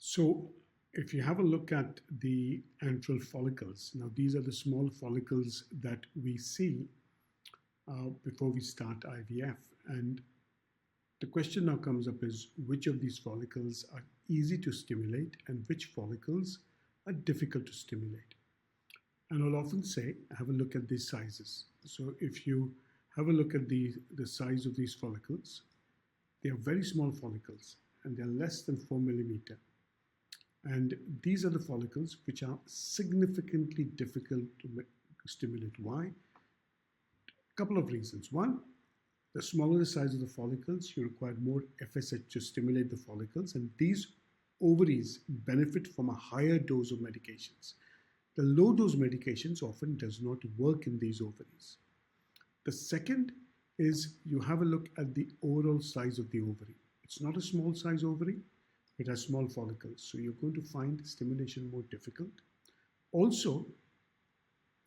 So if you have a look at the antral follicles, now these are the small follicles that we see before we start IVF. And the question now comes up is which of these follicles are easy to stimulate and which follicles are difficult to stimulate. And I'll often say, have a look at these sizes. So if you have a look at the size of these follicles, they are very small follicles and they're less than 4 millimeter. And these are the follicles which are significantly difficult to stimulate. Why? A couple of reasons. One, the smaller the size of the follicles, you require more FSH to stimulate the follicles, and these ovaries benefit from a higher dose of medications. The low dose medications often does not work in these ovaries. The second is you have a look at the overall size of the ovary. It's not a small size ovary. It has small follicles, so you're going to find stimulation more difficult. Also,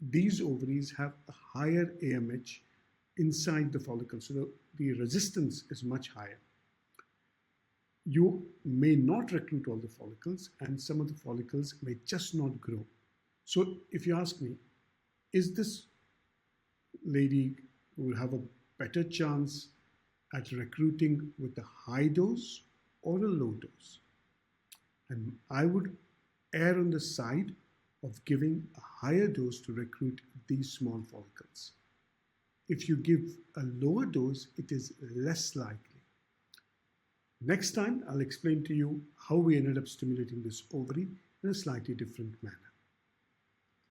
these ovaries have a higher AMH inside the follicle, so the resistance is much higher. You may not recruit all the follicles, and some of the follicles may just not grow. So if you ask me, is this lady who will have a better chance at recruiting with a high dose or a low dose? And I would err on the side of giving a higher dose to recruit these small follicles. If you give a lower dose, it is less likely. Next time, I'll explain to you how we ended up stimulating this ovary in a slightly different manner.